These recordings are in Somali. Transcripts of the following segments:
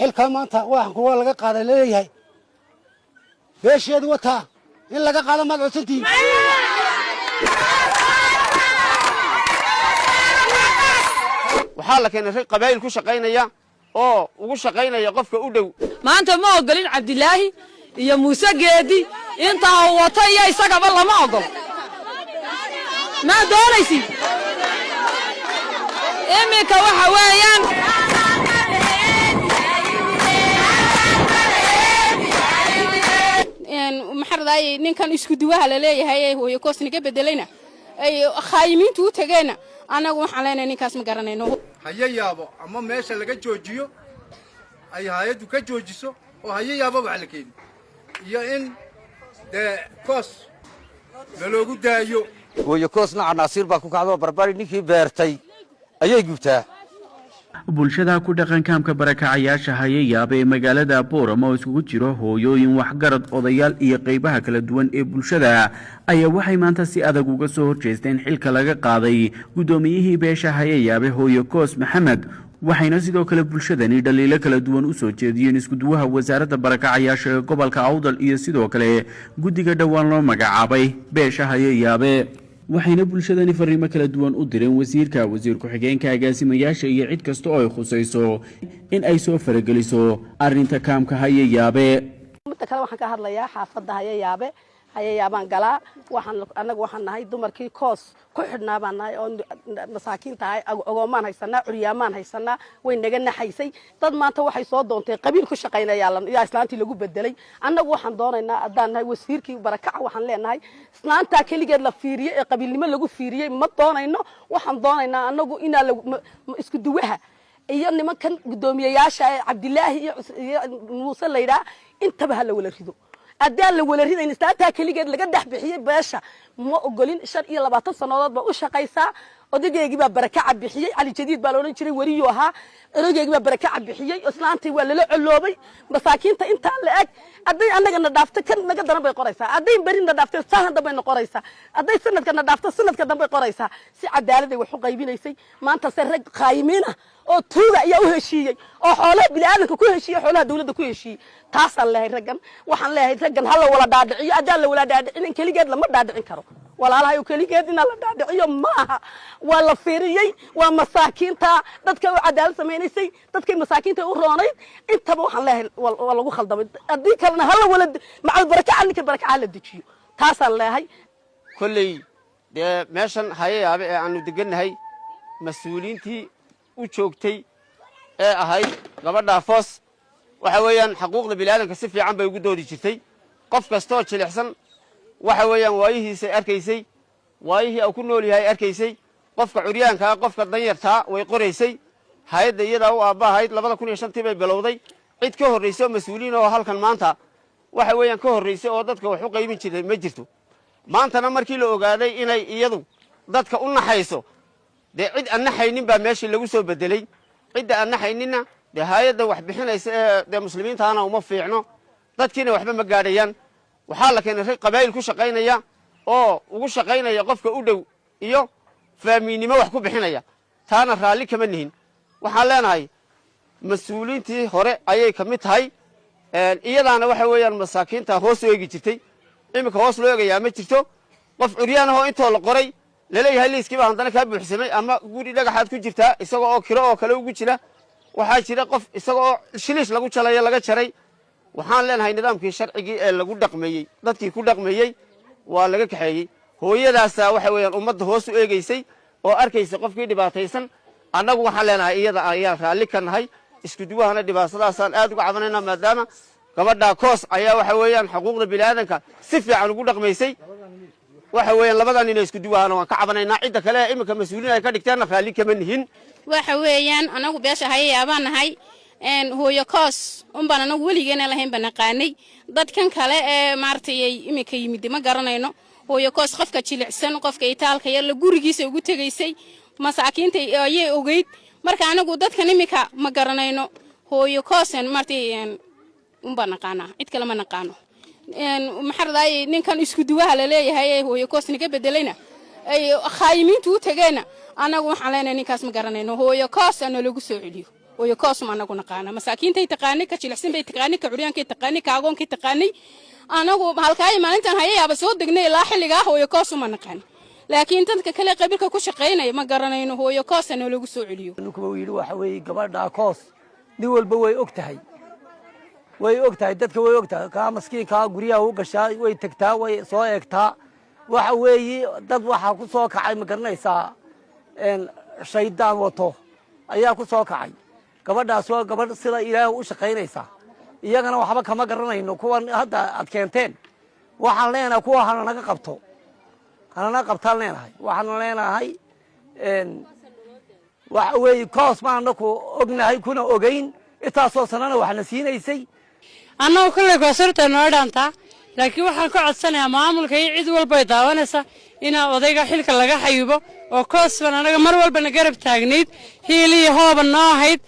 xilka maanta waxaan kuwa laga qaaday leeyahay beesheedu wataa in laga qaado maad codsantiin waxaa la keenay qabaayil ku shaqaynaya oo ugu shaqaynaya qofka u dhow maanta ma ogolin Cabdilaahi iyo Muuse Geedi inta uu wato iyo isagaba lama ogol ma doonaysi imika waxa weeyaan maxarday ninkan isku duwaha la leeyahay hooyo koosniga bedelayna ay khaymiintu u tageena anagu waxaan leenahay ninkaas ma garanayno hayayaabo ama meesha laga joojiyo ay hay'adu ka joojiso oo hayayaabo wax la keenay iyo in koos loogu daayo hooyo koosna Naasiir baa ku kacdo barbari ninkii beertay ayay gubtaa bulshada ku dhaqankaamka barakacayaasha hayayaaba ee magaalada Boorama oo isugu jiro hooyooyin waxgarad odayaal iyo qaybaha kala duwan ee bulshada ayaa waxay maanta si adag uga soo horjeesteen xilka laga qaaday gudoomiyihii beesha hayayaaba hooyo koos Maxamed waxayna sidoo kale bulshadani dhaliilo kala duwan u soo jeediyeen isku duwaha wasaaradda barakacayaasha ee gobolka Awdal iyo sidoo kale guddiga dhawaan loo magacaabay beesha hayayaaba waxayna bulshadani fariimo kala duwan u direen wasiir ku xigeenka agaasimayaasha iyo cid kasta oo ay khusayso in ay soo farageliso arinta kaamka hayayaaba midda kale waxaan ka hadlayaa xaafadda hayayaabaan galaa anagu waxaan nahay dumarkii koos ku xidhnaa baan nahay oo masaakiin tahay ogoomaan haysanaa curyaamaan haysanaa way naga naxaysay dad maanta waxay soo doontay qabiil ku shaqaynaya yaa islaantii lagu bedelay annagu waxaan doonaynaa haddaan nahay wasiirkii barakaca waxaan leenahay islaantaa keligeed la fiiriyey ee qabiilnimo lagu fiiriyey ma doonayno waxaan doonaynaa annagu inaa isku duwaha iyo nimankan gudoomiyayaasha Cabdilaahi iyo Muuse Leeyda intaba hala wala rido adaan la wala ridayn istaantaa kaligeed laga dhaxbixiyay beesha ma ogolin 25 sanadood ba u shaqaysaa odageegi baa barakaca bixiyay Ali Jadiid baa loo jiray wariyo ahaa odageegi baa barakaca bixiyay islaantii waa la coloobay masaakiinta inta la eg aday anagana dhaafta kan naga daran bay qoraysaa aday barina dhaafta sahan dambe qoraysaa aday sanadkana dhaafta sanadka dambe qoraysaa si cadaalad ay wax u qaybinaysay maanta sarrag qaayimiina oo tuuga ayaa u heshiiyay oo xoolaha bilaadanka ku heshiiyay xoolaha dawladda ku heshiiyay taasaan leeyahay raggan waxaan leeyahay raggan hal wala dhaadhiciyo adaan la wala dhaadhicin kaligeed lama dhaadhicin karo walaalahay oo kaligeed in la dhaadhiciyo maaha waa la fiiriyay waa masaakiinta dadka u cadaalad sameeynayay dadkay masaakiinta u roonayd intaba waxaan leeyahay waa lagu khaldamay adii kalena hal wala macal barakaca ninka barakaca la dejiyo taasaan leeyahay kullay meeshan hayayaaba ee aanu deganahay mas'uuliyiintii u joogtay ee ahayd gabadha foos waxa weeyaan xuquuqda bilaadanka si fiican bay ugu doodi jirtay qof kasto jilicsan waxa weeyaan waayihiisa arkaysay waayihii uu ku nool yahay arkaysay qofka curyaanka qofka danyarta way qoraysay hay'adda iyada oo aabahayd 2005 bay bilowday cid ka horeysay mas'uuliyiin oo halkan maanta waxa weeyaan ka horeysay oo dadka wax u qaybin jiray ma jirto maantana markii la ogaaday inay iyadu dadka u naxayso cid aan naxaynin baa meeshii lagu soo bedelay cid aan naxaynina hay'adda wax bixinaysa ee muslimiintaana uma fiicno dadkiina waxba ma gaadhayaan waxaa la keenay qabaayil ku shaqaynaya oo ugu shaqaynaya qofka u dhow iyo faamiinimo wax ku bixinaya taana raali kama nihin waxaan leenahay mas'uuliyiintii hore ayay ka mid tahay iyadaana waxa weeyaan masaakiinta hoos u eegi jirtay imika hoos loo eegayaa ma jirto qof curyaan ah oo intoo la qoray laleeyahay liiskiiba haddana kaa buuxsamay ama guri dhagaxaad ku jirtaa isagoo oo kiro oo kale ugu jira waxaa jira qof isagoo shilish lagu jalay laga jaray waxaan leenahay nidaamkii sharcigii ee lagu dhaqmeeyay dadkii ku dhaqmeeyay waa laga kaxeeyay hooyadaas waxa weeyaan ummadda hoos u eegaysay oo arkaysa qofkii dhibaataysan annagu waxaan leenahay iyada ayaa raali ka nahay isku duwahana dhibaatadaasaan aad uga cabanaynaa maadaama gabadha koos ayaa waxa weeyaan xuquuqda bilaadanka si fiican ugu dhaqmaysay waxa weeyaan labadan inay isku duwahana waan ka cabanaynaa cidda kale imika mas'uuliyiin ay ka dhigteen raali kama nihin waxa weeyaan anagu beesha hayayaabaan nahay hooyo koos baan anagu weligeena lahayn banaqaanay dadkan kale ee maartay imika yimid ma garanayno hooyo koos qofka jilicsan qofka itaalka yar la gurigiisa ugu tageysay masaakiinta ayay ogeyd marka anagu dadkan imika ma garanayno hooyo koosan maartay baan naqaana cid kale ma naqaano maxarday ninkan isku duwaha la leeyahay hooyo koosniga bedelayna ay khaymiintu u tageena anagu waxaan leenahay ninkaas ma garanayno hooyo koos aan lagu soo celiyo hooyo koos ma anagu naqaana masaakiintay taqaanay ka jilicsan bay taqaanay ka curyaankay taqaanay ka agoonkay taqaanay anagu halkaay maalintan hayayaaba soo degnay ilaa xilligaa hooyo koos ma naqaan laakiin dadka kale qabiilka ku shaqeynaya ma garanayno hooyo koosana lagu soo celiyo kuwa wiil waxa weey gabadha koos nin walba way ogtahay dadka way ogtahay ka maskiinka guriyaha u gashaa way tagtaa way soo eegtaa waxa weey dad waxa ku soo kacay ma garanaysaa shaydaan wato ayaa ku soo kacay gabadhaas waa gabadh sida ilaahay u shaqeynaysa iyagana waxba kama garanayno kuwan hadda ad keenteen waxaan leenahay kuwa hana qabtaan leenahay waxaan leenahay waxa weey koos ma anaku ognahay kuna ogeyn intaasoo sanana waxna siinaysay annagu kale koosarta noo dhaantaa laakiin waxaan ku codsanayaa maamulka iyo cid walba ay daawanaysa in odayga xilka laga xayubo oo koosban anaga mar walba garab taagnayd hiiliyo hooban noo ahayd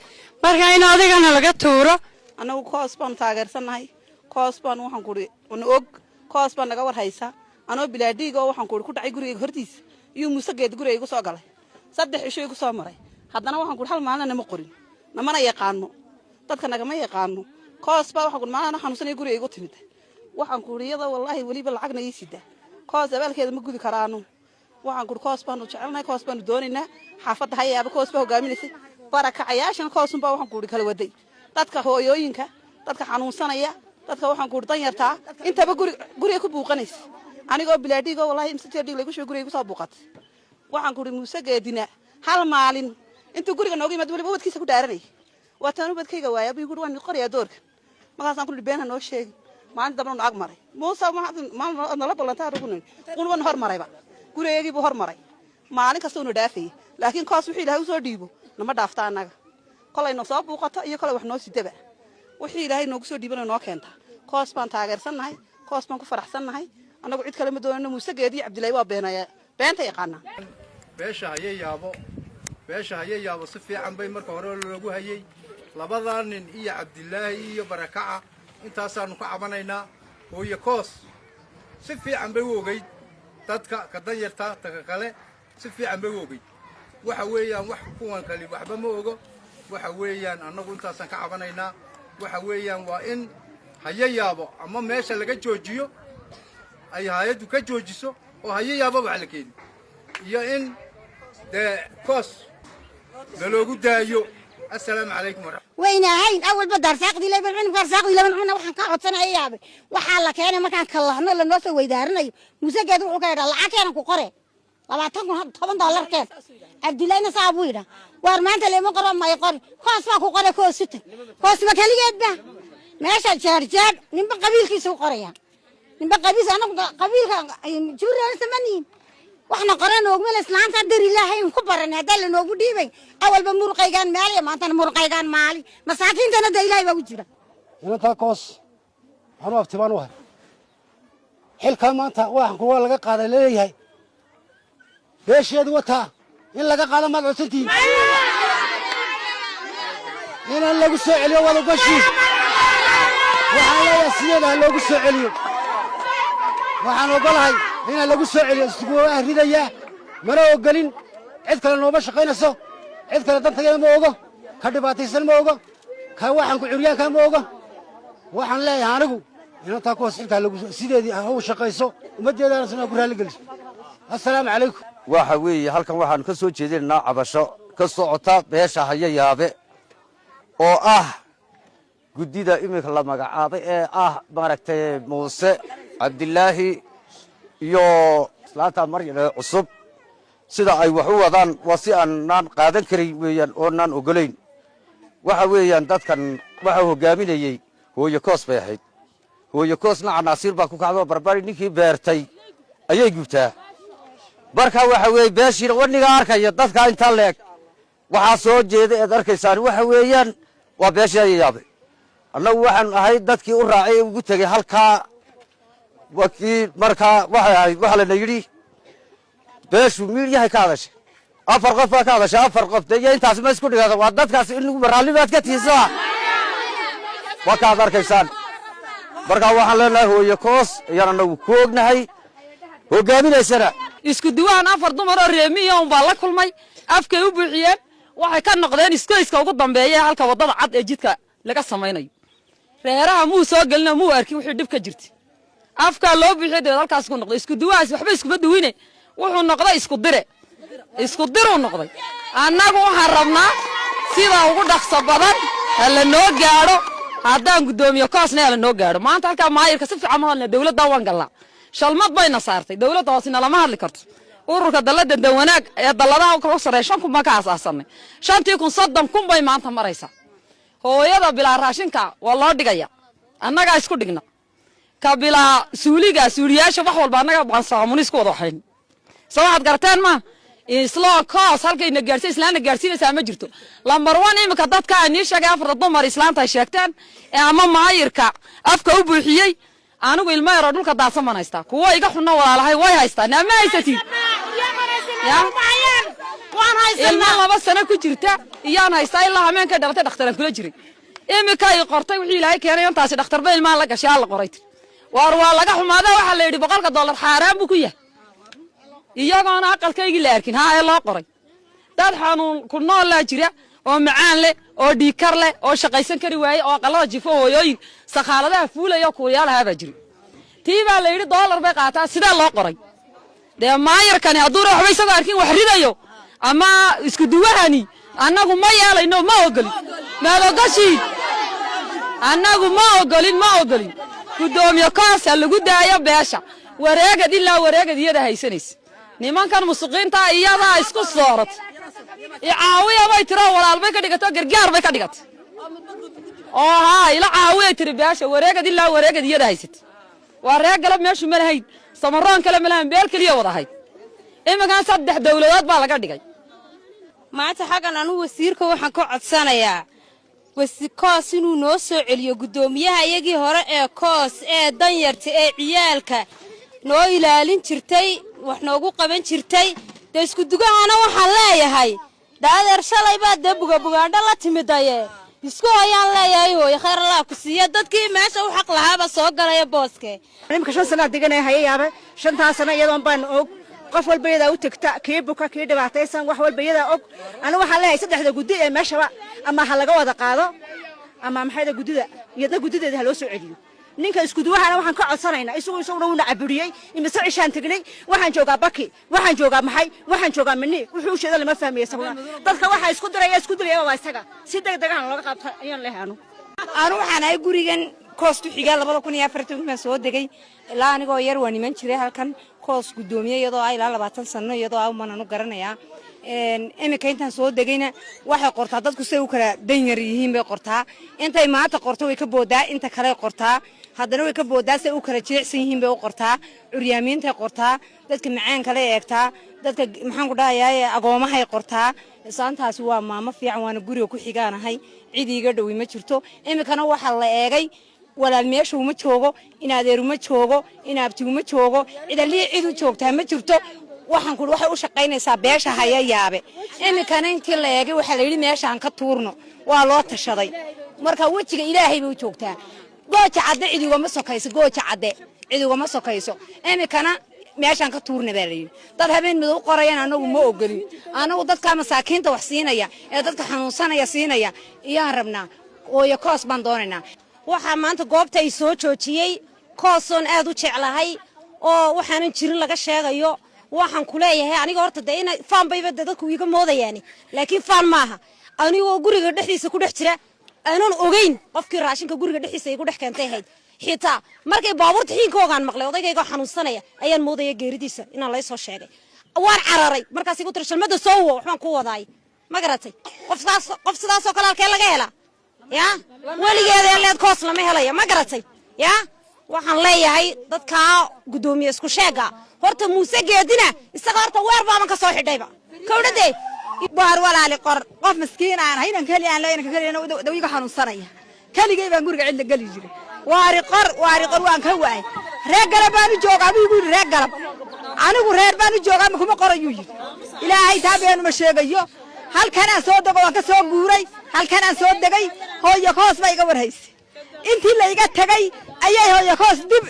marka in odaygana laga tuuro anagu koos baan taageersanahay koos baan waxaan kuri og koos baan naga war haysa anoo bilaadhiga oo waxaan ku dhacay guriga hortiisa iyo musageed guriga igu soo galay 3 cisho igu soo maray haddana waxaan ku hal maalin nama qorin namana yaqaano dadka naga ma yaqaano koos baa waxaan ku maalin xanuunsan guriga igu timid waxaan ku riyada wallahi waliba lacagna ii sida koos abaalkeeda ma gudi karaano waxaan ku koos baan u jecelnahay koos baan doonaynaa xaafadda hayaaba koos baa hogaaminaysa barakacayaashan koos baa waxaan ku kala waday dadka hooyooyinka dadka xanuunsanaya dadka waxaan ku danyartaa intaba guriga ku buuqanaysa anigoo bilaadhiga wallahi imsajeedhiga lagu soo guriga soo buuqatay waxaan ku Muuse Geedina hal maalin intuu guriga nooga yimid waliba wadkiisa ku dhaaranay wataan ubadkayga waaya buu guriga waan qoriya doorka markaasaan ku dhibeen noo sheeg maalin dabna ag maray Muuse ma la ballantaa rugunay qulban hormarayba gurigeedii buu hormaray maalin kasta uu dhaafay laakiin koos wixii Ilaahay soo dhiibo nama dhaafta anaga kolay noo soo buuqato iyo kolay wax noo sidaba wixii Ilaahay noogu soo dhiibana noo keenta koos baan taageersanahay koos baan ku faraxsanahay anagu cid kale ma doonayno Muuse Geedi Cabdilaahi waa beenaya beenta yaqaana beesha hayayaabo si fiican bay marka hore loogu hayay labada nin iyo Cabdilaahi iyo Barakaca intaasaanu ka cabanaynaa hooyo koos si fiican bay u ogeyd dadka ka danyarta dadka kale si fiican bay u ogeyd waxa weeyaan wax kuwan kale waxba ma ogo waxa weeyaan anagu intaasan ka cabanaynaa waxa weeyaan waa in hayayaabo ama meesha laga joojiyo ay hay'adu ka joojiso oo hayayaabo wax la keenay iyo in koos loogu daayo السلام عليكم ورحمة الله. وين هين أول بدر ساقدي لي بالعين بدر ساقدي لي بالعين وحنا كعطنا أيابي وحلا كأنه ما كان كلهنا للناس ويدارنا موسى قادر وقاعد الله كأنه كقرة لا تكون $7 كيف عبد الله نصابوينا وارمان تلي ما قرب ما يقر خاص ما كقرة كوس ستة خاص ما كلي جدا ماشى الشارجات نبى قبيل كيسو قرية نبى قبيل أنا قبيل جوري أنا 80 وحنا قرنا وقبل الإسلام قدر الله هي مكبرنا هذا اللي نوجودي بين أول بمرقي كان مالي ما أنت مرقي كان مالي مساكين كنا دايلا يوجدنا. هنا تاكوس أنا أفتمان واحد حل كمان تا واحد قوة لقى قاعدة ليه هاي ليش يدو تا إن لقى قاعدة ما عصتي هنا اللي قصة عليه ولا قشي وحنا يسينا اللي قصة عليه وحنا قال هاي هنا اللي قصة عليه استقوا هريدة مرة وقالين عد كلا نوبة شقينا سو عد كلا دنتي ما وقا كدباتي سلم وقا كواحد كعريان كان وقا waxaan leeyahay anigu inta taa koos inta lagu sideedii ah shaqayso umadeedana soo ku raali geliso assalaamu calaykum waxa weeye halkan waxaan ka soo jeedinaa cabasho ka socota beesha hayayaabe oo ah gudida imika la magacaabay ee ah maaragtay Muuse Cabdilaahi iyo islaanta Maryam cusub sida ay wax u wadaan waa si aan qaadan karin weeyaan oo aan ogolayn waxa weeyaan dadkan waxa hogaaminayay hooyo koos bay ahayd hooyo koosna Nasiir baa ku kacdo barbari ninkii beertay ayay gubtaa barka waxa weey beeshii waniga arkaya dadka inta leeg waxa soo jeeday ee arkaysaan waxa weeyaan waa beeshii yaabay annagu waxaan ahay dadkii u raacay ugu tagay halka wakiil marka waxa la yiri beeshu miiryahay ka hadashay afar qof ka hadashay afar qof day intaas ma isku dhigada waa dadkaas in lagu baraalibaad ka tiisaa وكذا أركيسان بركة واحد لنا هو يكوس يعني أنه كوجناهي هو جامين السنة isku diwaan afar dumar oo reemiyo on baa la kulmay afkay u buuxiyeen waxay ka noqdeen iskooyska ugu dambeeya halka wadada cad ee jidka laga samaynayo reeraha muu soo gelina muu arkin wixii dhib ka jirtay afka loo bixiyo halkaas ku noqday isku duwaas waxba isku badweyne wuxuu noqday isku diru noqday annagu waxaan rabnaa sida ugu dhaqso badan la noo gaaro haddaan gudoomiye koosna la noo gaaro maanta halka maayirka si fiican ma hadlay dawladda waan galnaa shalmad bayna saartay dawladda hoosina lama hadli karto ururka dalada dawanaag ee daladaha kala sareeshan kuma ka aasaasanay 5,000 bay maanta maraysa hooyada bilaa raashinka waa loo dhigaya annaga isku dhigna ka bilaa suuliyaasha wax walba annaga baan saamunis ku wada waxayn sawaad garteen ma isla koos halkayna gaarsiin islaana gaarsiinaysa ma jirto lambar 1 imika dadka aan sheegay afar dumar islaanta sheegteen ama maayirka afka u buuxiyay anigu ilmo yar dhulka daadsan manaysta kuwa iga xunna walaalahay way haystaan ama haysatiin waan haystaa ilmo 2 sano ku jirta iyaan haystaa ilaa hameenka dhalatay dhakhtaran kula jiray imika ay qortay wixii ilaahay keenay intaas dhakhtar bay ilmaha la gashay la qoray waa laga xumaada waxa la yiri $100 xaaraan buu ku yahay iyagoona aqalkaygi la arkin haa ee loo qoray dad xanuun ku nool la jira oo macaan leh oo dhiikar leh oo shaqaysan kari waayay oo aqalada jifo hooyooyin saxaaladaha fuulayo kuuriyaalaha baa jiri tiiba la yiri $1 bay qaataa sida loo qoray de maayirkani hadduu waxba isagoo arkin wax ridayo ama isku duwahani annagu ma yeelayno ma ogolin maalogashi annagu ma ogolin gudoomiye koos lagu daayo beesha wareegad ilaa wareegad iyada haysanaysa nimankan musuqiinta iyada isku soorad caawiya bay tiro walaalbay ka dhigato gargaar bay ka dhigato oo haa ila caawiya tiri beesha wareegad ilaa wareegad iyada haysat waa reer galab meeshu ma lahayn samaroon kale ma lahayn beel kaliya wadahay imagan 3 dawladood baa laga dhigay maanta xagan anu wasiirka waxaan ka codsanayaa koos inuu noo soo celiyo gudoomiyaha iyagii hore ee koos ee danyarta ee ciyaalka noo ilaalin jirtay wax noogu qaban jirtay de isku dugahana waxaan leeyahay daadeer shalay baa debuga bugaandha la timidaye isku hayaan leeyahay hooyo khayr Allah ku siiya dadkii meesha u xaq lahaaba soo galay booske nimka 5 sano deganay hayaaba 5 sano iyadoon baan og qof walba iyada u tagta kiibuka kii dhibaataysan wax walba iyada og anigu waxaan leeyahay 3 guddi ee meeshaba ama ha laga wada qaado ama maxayda gudideeda loo soo celiyo ninka isku duwahana waxaan ka codsanaynaa isaguna uu nacabiriyay imise cishaan tagnay waxaan joogaa baki waxaan joogaa maxay waxaan joogaa mani wuxuu sheeday lama fahmaysan dadka waxa isku diraya waa isaga si degdeg ah looga qabto ayaan leeyahay anu waxaan ay gurigan koostu xiga 2014 ma soo degay ilaa anigoo yar waan iman jiray halkan koos gudoomiye iyadoo ay ilaa 20 sano iyadoo aan mananu garanaya imika intaan soo degayna waxay qortaa dadku say u kala danyar yihiin bay qortaa intay maanta qorto way ka boodaa inta kale qortaa haddana way ka boodaa say u kala jilicsan yihiin bay u qortaa curyaamiinta qortaa dadka macaan kale eegtaa dadka maxaan ku dhahayaa agoomahay qortaa saantaasi waa maamo fiican waana guriga ku xigaanahay cid iiga dhow ma jirto imikana waxa la eegay walaal meeshu ma joogo in adeeru ma joogo in abtigu ma joogo cidalii cid u joogtaa ma jirto waxaan ku waxay u shaqaynaysaa beesha hayayaabe imikana intii la eegay waxa la yiri meeshaan ka tuurno waa loo tashaday marka wajiga ilaahay bay u joogtaa gooja cadde cidiguma sokayso gooja cadde cidiguma sokayso imikana meeshaan ka tuurna baa la yiri dad habeen mid u qorayaan anagu ma ogolin anagu dadka masaakiinta wax siinaya ee dadka xanuunsanaya siinaya iyaan rabnaa ooyo koos baan doonaynaa waxa maanta goobta ay soo joojiyay kooson aad u jeclahay oo waxaan jirin laga sheegayo waxaan ku leeyahay aniga horta in faan bayba dadku iga moodayaan laakiin faan maaha anigoo guriga dhexdiisa ku dhex jira aanan ogeyn qofkii raashinka guriga dhexdiisa ay ku dhex keentay hayd xitaa markay baabuurta xiinkoogan maqlay odaygayga xanuunsanaya ayaan moodaya geeridiisa inaan la soo sheegay waan cararay markaas igu tirshilmada soo waxaan ku wadaay ma garatay qof sidaas oo kale halkee laga helaa ya waligeeda leed koos lama helayo ma garatay ya waxaan leeyahay dadka gudoomiye isku sheega horta Muuse Geedina isaga horta weer baan ka soo xidhayba kawdhaday baar walaali qor qof miskiin aan haynan kali aan leeyahay kali dawiga xanuunsanaya kaligay baan guriga cid la gali jiray waari qor waan ka waay reer galab baan joogaa anigu reer galab anigu reer baan joogaa ma kuma qorayo yiri ilaahay taabeen ma sheegayo halkan aan soo dago waan ka soo guuray halkan aan soo degay hooyo koos bay iga warhaysay intii la iga tagay ayay hooyo koos dib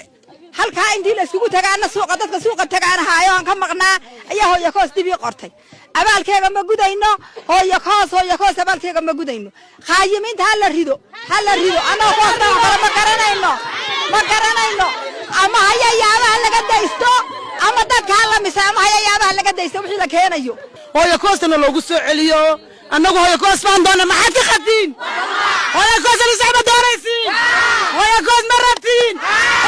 halka intii la isugu tagaana suuqa dadka suuqa tagaana haayo aan ka maqnaa ayaa hooyo koos dib ii qortay abaalkeega ma gudayno hooyo koos abaalkeega ma gudayno khaayiminta hala rido anoo koosna wax kale ma garanayno ama hayayaabaha laga daysto ama dadka hala mise ama hayayaabaha laga daysto wixii la keenayo hooyo koosna loogu soo celiyo annagu hooyo koos baan doona maxaad ka qabtiin hooyo koos la socda doonaysiin hooyo koos ma rabtiin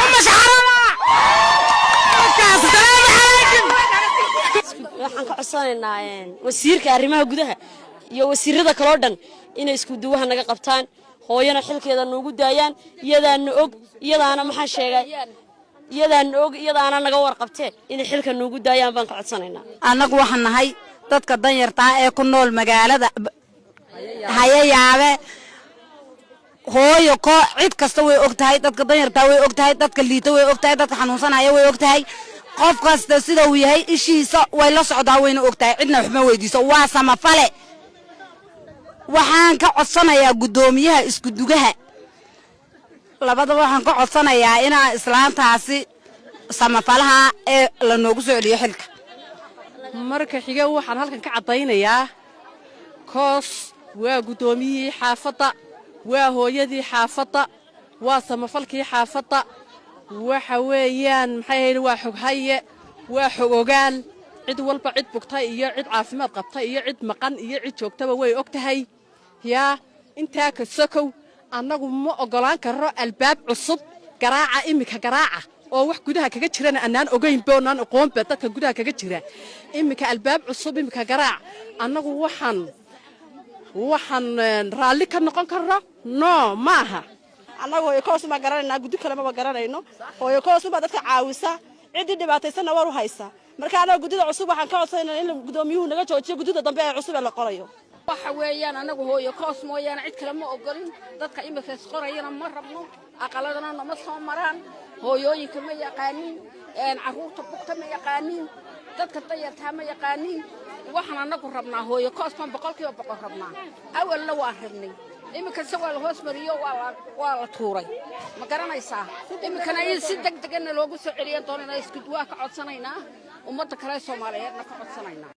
uma shaxarada waxaan ka codsanaynaa wasiirka arrimaha gudaha iyo wasiirada kale oo dhan inay isku duwaha naga qabtaan hooyana xilkeeda noogu daayaan iyadaana og iyadaana maxaan sheegay iyadaana naga warqabtee inay xilka noogu daayaan baan ka codsanaynaa annagu waxaan nahay dadka danyarta ee ku nool magaalada hayayaabe hooyo cid kasta way ogtahay dadka danyarta way ogtahay dadka liito way ogtahay dadka xanuunsanaya way ogtahay qof kasta sida uu yahay ishiisa way la socdaa wayna ogtahay cidna waxma weydiiso waa samafale waxaan ka codsanayaa gudoomiyaha isku dugaha labadaba waxaan ka codsanayaa inaa islaantaasi samafalaha ee la noogu soo celiyo xilka marka xiga waxaan halkan ka cadaynayaa koos waa gudoomiyihii xaafadda waa hooyadii xaafadda waa samafalkii xaafadda waxa weeyaan maxay ahayd waa xoghaye waa xog ogaal cid walba cid bugtay iyo cid caafimaad qabtay iyo cid maqan iyo cid joogtaba way ogtahay yaa intaa ka sokow annagu ma ogolaan karno albaab cusub garaaca imika garaaca oo wax gudaha kaga jirana annaan ogeyn boonaan aqoonba dadka gudaha kaga jira imika albaab cusub imika garaac annagu waxaan raalli ka noqon karno no maaha annagu hooyo koos ma garanaynaa guddi kale ma garanayno hooyo koos ma dadka caawisa cidii dhibaataysanna war u haysa marka annagu guddida cusub waxaan ka codsanaynaa in gudoomiyuhu naga joojiyo guddida dambe ee cusub ee la qorayo waxa weeyaan anagu hooyo koos mooyaane cid kale ma ogolin dadka imika isqorayana ma rabno aqaladana nama soo maraan hooyooyinka ma yaqaanin carruurta bugta ma yaqaanin dadka dayartaa ma yaqaanin waxaan anagu rabnaa hooyo koos baan 100% rabnaa awalna waan rabnay imika waa la hoos mariyo waa la tuuray ma garanaysaa imikana in si degdeg ah loogu soo celiyo doonana isku duwaa ka codsanaynaa ummadda kale Soomaaliyeedna ka codsanaynaa